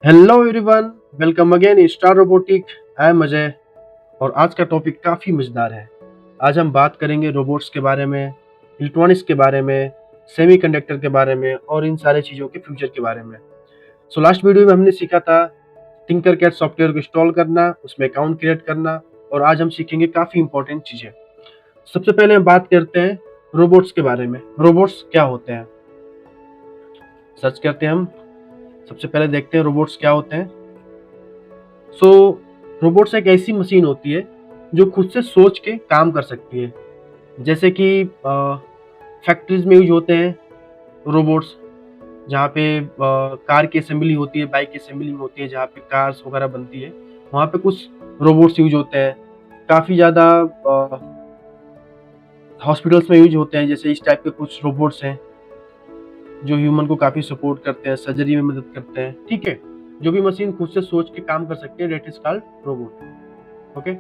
Hello everyone, welcome again in star robotic. I am Ajay और आज का टॉपिक काफ़ी मज़ेदार है। आज हम बात करेंगे रोबोट्स के बारे में, इलेक्ट्रॉनिक्स के बारे में, सेमीकंडक्टर के बारे में और इन सारे चीज़ों के फ्यूचर के बारे में। सो लास्ट वीडियो में हमने सीखा था टिंकरकैड सॉफ्टवेयर को इंस्टॉल करना, उसमें अकाउंट क्रिएट करना और आज हम सीखेंगे काफ़ी इंपॉर्टेंट चीज़ें। सबसे पहले हम बात करते हैं रोबोट्स के बारे में। रोबोट्स क्या होते हैं, सर्च करते हैं हम। सबसे पहले देखते हैं रोबोट्स क्या होते हैं। सो रोबोट्स एक ऐसी मशीन होती है जो खुद से सोच के काम कर सकती है। जैसे कि फैक्ट्रीज में यूज होते हैं रोबोट्स, जहाँ पे कार की असेंबली होती है, बाइक की असेंबली होती है, जहाँ पे कार्स वगैरह बनती है, वहाँ पे कुछ रोबोट्स यूज होते हैं। काफ़ी ज़्यादा हॉस्पिटल्स में यूज होते हैं। जैसे इस टाइप के कुछ रोबोट्स हैं जो ह्यूमन को काफ़ी सपोर्ट करते हैं, सर्जरी में मदद करते हैं। ठीक है, जो भी मशीन खुद से सोच के काम कर सकती है, that is called robot. Okay,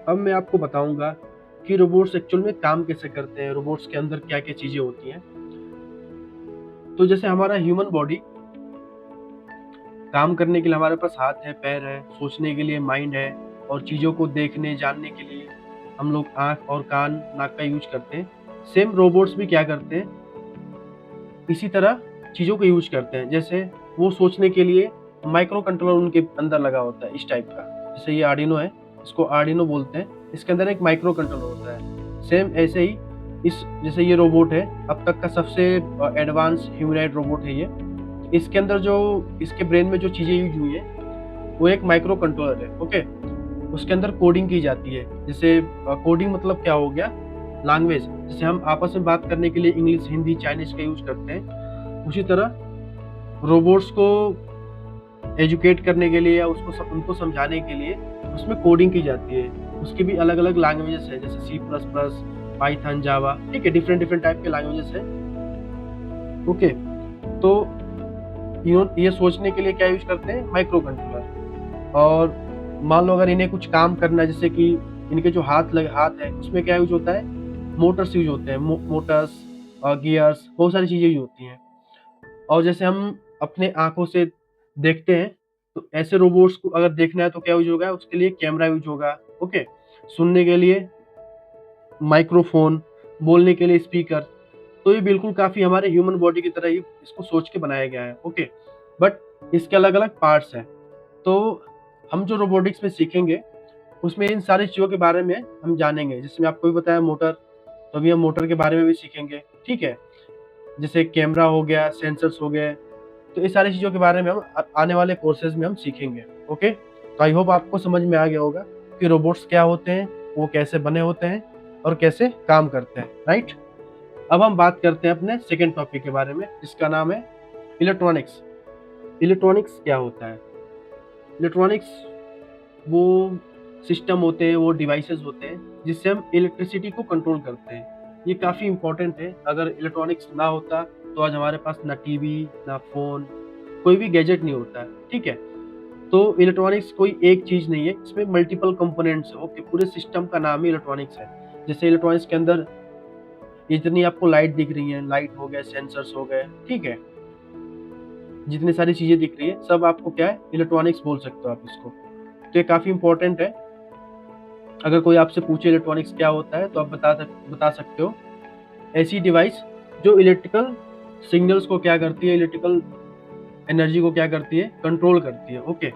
अब मैं आपको बताऊंगा कि रोबोट्स एक्चुअल में काम कैसे करते हैं, रोबोट्स के अंदर क्या क्या चीज़ें होती हैं। तो जैसे हमारा ह्यूमन बॉडी काम करने के लिए हमारे पास हाथ है, पैर है, सोचने के लिए माइंड है और चीज़ों को देखने जानने के लिए हम लोग आँख और कान नाक का यूज करते हैं। सेम रोबोट्स भी क्या करते हैं, इसी तरह चीज़ों का यूज करते हैं। जैसे वो सोचने के लिए माइक्रो कंट्रोलर उनके अंदर लगा होता है, इस टाइप का। जैसे ये आर्डिनो है, इसको आर्डिनो बोलते हैं, इसके अंदर एक माइक्रो कंट्रोलर होता है। सेम ऐसे ही इस जैसे ये रोबोट है, अब तक का सबसे एडवांस ह्यूमनॉइड रोबोट है ये। इसके अंदर जो इसके ब्रेन में जो चीज़ें यूज हुई है वो एक माइक्रो कंट्रोलर है। ओके, उसके अंदर कोडिंग की जाती है। जैसे कोडिंग मतलब क्या हो गया, लैंग्वेज। जैसे हम आपस में बात करने के लिए इंग्लिश, हिंदी, चाइनीज का यूज करते हैं, उसी तरह रोबोट्स को एजुकेट करने के लिए या उनको समझाने के लिए उसमें कोडिंग की जाती है। उसकी भी अलग अलग लैंग्वेजेस है, जैसे सी प्लस प्लस, पाइथन, जावा। ठीक है, डिफरेंट डिफरेंट टाइप के लैंग्वेजेस है। ओके, तो ये सोचने के लिए क्या यूज करते हैं, माइक्रो कंट्रोलर। और मान लो अगर इन्हें कुछ काम करना है, जैसे कि इनके जो हाथ है उसमें क्या यूज होता है, मोटर्स यूज होते हैं। मोटर्स और गियर्स, बहुत सारी चीजें यूज होती हैं। और जैसे हम अपने आंखों से देखते हैं, तो ऐसे रोबोट्स को अगर देखना है तो क्या यूज होगा, उसके लिए कैमरा यूज होगा। ओके, सुनने के लिए माइक्रोफोन, बोलने के लिए स्पीकर। तो ये बिल्कुल काफी हमारे ह्यूमन बॉडी की तरह ही इसको सोच के बनाया गया है। ओके, बट इसके अलग अलग पार्ट्स हैं। तो हम जो रोबोटिक्स में सीखेंगे उसमें इन सारी चीज़ों के बारे में हम जानेंगे। जैसे मैं आपको भी बताया मोटर, तो अभी हम मोटर के बारे में भी सीखेंगे। ठीक है, जैसे कैमरा हो गया, सेंसर्स हो गए, तो ये सारी चीज़ों के बारे में हम आने वाले कोर्सेज में हम सीखेंगे। ओके, तो आई होप आपको समझ में आ गया होगा कि रोबोट्स क्या होते हैं, वो कैसे बने होते हैं और कैसे काम करते हैं। राइट, अब हम बात करते हैं अपने सेकेंड टॉपिक के बारे में, जिसका नाम है इलेक्ट्रॉनिक्स। इलेक्ट्रॉनिक्स क्या होता है, इलेक्ट्रॉनिक्स वो सिस्टम होते हैं, वो डिवाइसेस होते हैं जिससे हम इलेक्ट्रिसिटी को कंट्रोल करते हैं। ये काफ़ी इंपॉर्टेंट है। अगर इलेक्ट्रॉनिक्स ना होता तो आज हमारे पास ना टीवी, ना फोन, कोई भी गैजेट नहीं होता है। ठीक है, तो इलेक्ट्रॉनिक्स कोई एक चीज़ नहीं है, इसमें मल्टीपल कंपोनेंट्स है। ओके, पूरे सिस्टम का नाम ही इलेक्ट्रॉनिक्स है। जैसे इलेक्ट्रॉनिक्स के अंदर ये जितनी आपको लाइट दिख रही है, लाइट हो गए, सेंसर्स हो गए, ठीक है, जितनी सारी चीज़ें दिख रही है सब आपको क्या है, इलेक्ट्रॉनिक्स बोल सकते हो आप इसको। तो ये काफ़ी इंपॉर्टेंट है। अगर कोई आपसे पूछे इलेक्ट्रॉनिक्स क्या होता है तो आप बता सकते हो, ऐसी डिवाइस जो इलेक्ट्रिकल सिग्नल्स को क्या करती है, इलेक्ट्रिकल एनर्जी को क्या करती है, कंट्रोल करती है। Okay,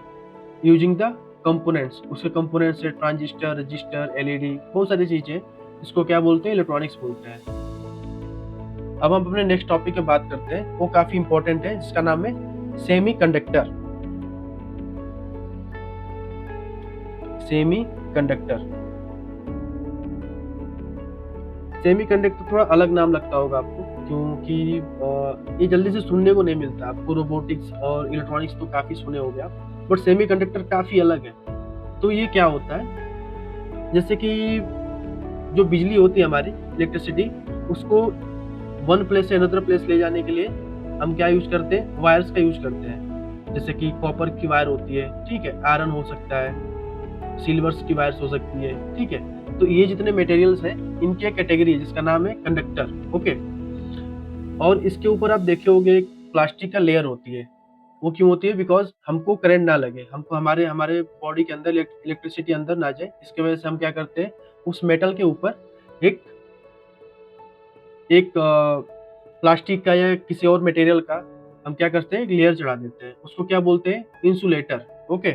using the components. उसके कंपोनेंट्स है ट्रांजिस्टर, रजिस्टर, एलईडी, बहुत सारी चीजें, इसको क्या बोलते हैं, इलेक्ट्रॉनिक्स बोलते हैं। अब हम अपने नेक्स्ट टॉपिक पे बात करते हैं, वो काफी इंपॉर्टेंट है, जिसका नाम है semi conductor. Semi conductor, semi conductor थोड़ा अलग नाम लगता होगा आपको, क्योंकि ये जल्दी से सुनने को नहीं मिलता आपको। रोबोटिक्स और इलेक्ट्रॉनिक्स तो काफी सुने हो गया, बट सेमी कंडक्टर काफी अलग है। तो ये क्या होता है, जैसे कि जो बिजली होती है हमारी, इलेक्ट्रिसिटी, उसको वन प्लेस से अनदर प्लेस ले जाने के लिए हम क्या यूज करते हैं, वायर्स का यूज करते हैं। जैसे कि कॉपर की वायर होती है, ठीक है, आयरन हो सकता है, सिल्वर्स की वायर्स हो सकती है। ठीक है, तो ये जितने मटेरियल्स हैं इनकी एक कैटेगरी है जिसका नाम है कंडक्टर। ओके, और इसके ऊपर आप देखे होंगे एक प्लास्टिक का लेयर होती है। वो क्यों होती है? बिकॉज़ हमको करंट ना लगे, हमको हमारे हमारे बॉडी के अंदर इलेक्ट्रिसिटी अंदर ना जाए, इसकी वजह से हम क्या करते हैं, उस मेटल के ऊपर एक एक प्लास्टिक का या किसी और मटेरियल का हम क्या करते हैं, एक लेयर चढ़ा देते हैं। उसको क्या बोलते हैं? इंसुलेटर। ओके?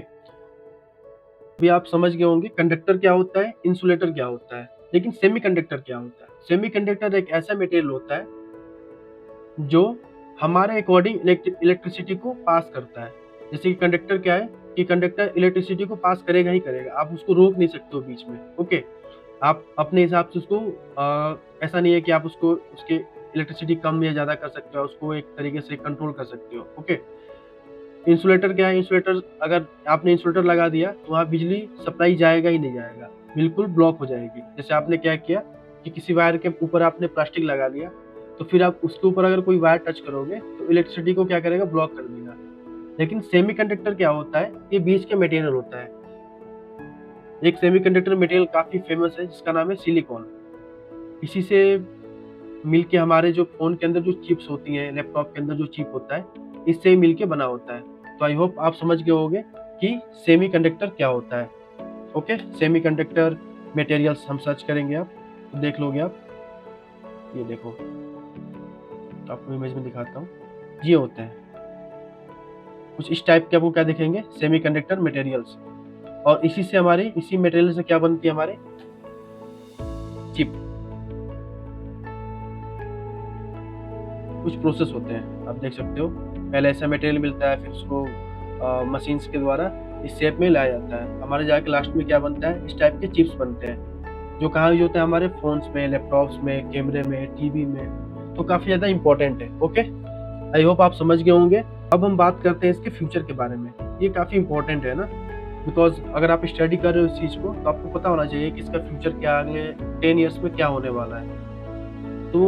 अभी आप समझ गए होंगे कंडक्टर क्या होता है, इंसुलेटर क्या होता है। लेकिन सेमीकंडक्टर क्या होता है? सेमीकंडक्टर एक ऐसा मटेरियल होता है जो हमारे अकॉर्डिंग इलेक्ट्रिसिटी को पास करता है। जैसे कि कंडक्टर क्या है कि कंडक्टर इलेक्ट्रिसिटी को पास करेगा ही करेगा, आप उसको रोक नहीं सकते हो बीच में। ओके? आप अपने हिसाब से उसको ऐसा नहीं है कि आप उसको उसके इलेक्ट्रिसिटी कम या ज़्यादा कर सकते हो, उसको एक तरीके से कंट्रोल कर सकते हो। ओके? इंसुलेटर क्या है? इंसुलेटर अगर आपने इंसुलेटर लगा दिया तो वहाँ बिजली सप्लाई जाएगा ही नहीं जाएगा, बिल्कुल ब्लॉक हो जाएगी। जैसे आपने क्या किया कि किसी वायर के ऊपर आपने प्लास्टिक लगा दिया, तो फिर आप उसके ऊपर अगर कोई वायर टच करोगे तो इलेक्ट्रिसिटी को क्या करेगा? ब्लॉक कर देगा। लेकिन सेमीकंडक्टर क्या होता है? ये बीच के मटेरियल होता है। एक सेमीकंडक्टर मटेरियल काफ़ी फेमस है जिसका नाम है सिलिकॉन। इसी से मिलके हमारे जो फ़ोन के अंदर जो चिप्स होती हैं, लैपटॉप के अंदर जो चिप होता है, इससे ही मिलके बना होता है। तो आई होप आप समझ गए होंगे कि सेमीकंडक्टर क्या होता है। ओके? सेमीकंडक्टर मटेरियल्स हम सर्च करेंगे आप, तो देख लोगे आप। ये देखो, आपको इमेज में दिखाता हूँ। ये होते हैं। कुछ इस टाइप के आपको क्या दिखेंगे? Semiconductor materials. और इसी मटेरियल से क्या बनती है हमारे? चिप। कुछ प्रोसेस होते हैं, आप देख सकते हो। पहले ऐसा मटेरियल मिलता है, फिर उसको मशीन्स के द्वारा इस शेप में लाया जाता है। हमारे जाके लास्ट में क्या बनता है? इस टाइप के चिप्स बनते हैं, जो कहाँ यूज़ होते हैं? हमारे फ़ोन्स में, लैपटॉप्स में, कैमरे में, टीवी में। तो काफ़ी ज़्यादा इम्पोर्टेंट है। ओके? आई होप आप समझ गए होंगे। अब हम बात करते हैं इसके फ्यूचर के बारे में। ये काफ़ी इम्पोर्टेंट है ना, बिकॉज़ अगर आप स्टडी कर रहे हो इस चीज़ को, तो आपको पता होना चाहिए कि इसका फ्यूचर क्या है, अगले 10 इयर्स में क्या होने वाला है। तो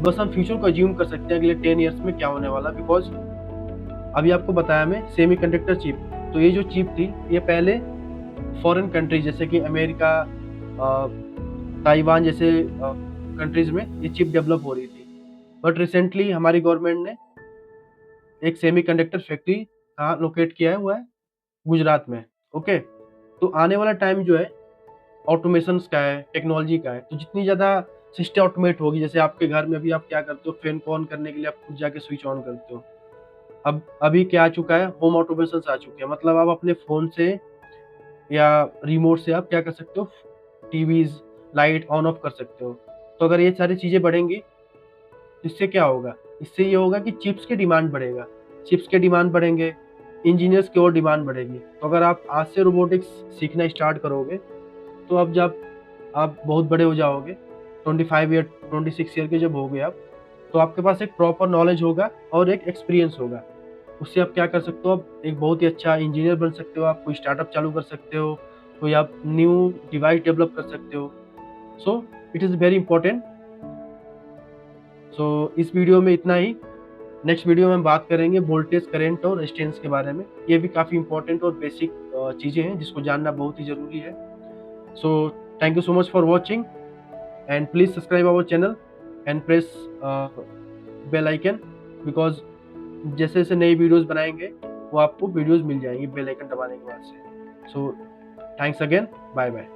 बस हम फ्यूचर को अज्यूम कर सकते हैं अगले 10 इयर्स में क्या होने वाला है, बिकॉज़ अभी आपको बताया मैं सेमीकंडक्टर चिप। तो ये जो चिप थी, ये पहले फॉरेन कंट्रीज जैसे कि अमेरिका, ताइवान जैसे कंट्रीज में ये चिप डेवलप हो रही थी। बट रिसेंटली हमारी गवर्नमेंट ने एक सेमीकंडक्टर फैक्ट्री कहाँ लोकेट किया है? हुआ है गुजरात में। ओके? तो आने वाला टाइम जो है ऑटोमेशंस का है, टेक्नोलॉजी का है। तो जितनी ज़्यादा सिस्टम ऑटोमेट होगी, जैसे आपके घर में अभी आप क्या करते हो, फैन को ऑन करने के लिए आप खुद जाके स्विच ऑन करते हो। अब अभी क्या आ चुका है? होम ऑटोमेशंस आ चुके हैं। मतलब आप अपने फ़ोन से या रिमोट से आप क्या कर सकते हो? टीवीज़, लाइट ऑन ऑफ कर सकते हो। तो अगर ये सारी चीज़ें बढ़ेंगी, तो इससे क्या होगा? इससे ये होगा कि चिप्स की डिमांड बढ़ेगा। चिप्स के डिमांड बढ़ेंगे, इंजीनियर्स की और डिमांड बढ़ेगी। तो अगर आप आज से रोबोटिक्स सीखना स्टार्ट करोगे, तो अब जब आप बहुत बड़े हो जाओगे, 25 ईयर 26 ईयर के जब होगे आप, तो आपके पास एक प्रॉपर नॉलेज होगा और एक एक्सपीरियंस होगा। उससे आप क्या कर सकते हो? आप एक बहुत ही अच्छा इंजीनियर बन सकते हो, आप कोई स्टार्टअप चालू कर सकते हो, कोई आप न्यू डिवाइस डेवलप कर सकते हो। So it is very important. So इस वीडियो में इतना ही। नेक्स्ट वीडियो में हम बात करेंगे वोल्टेज, करंट और रेजिस्टेंस के बारे में। ये भी काफ़ी इंपॉर्टेंट और बेसिक चीज़ें हैं जिसको जानना बहुत ही ज़रूरी है। So thank you so much for watching and please subscribe our channel and press bell icon, because जैसे जैसे नई वीडियोस बनाएंगे वो आपको वीडियोस मिल जाएंगी बेल आइकन दबाने के बाद से। So thanks again, bye bye.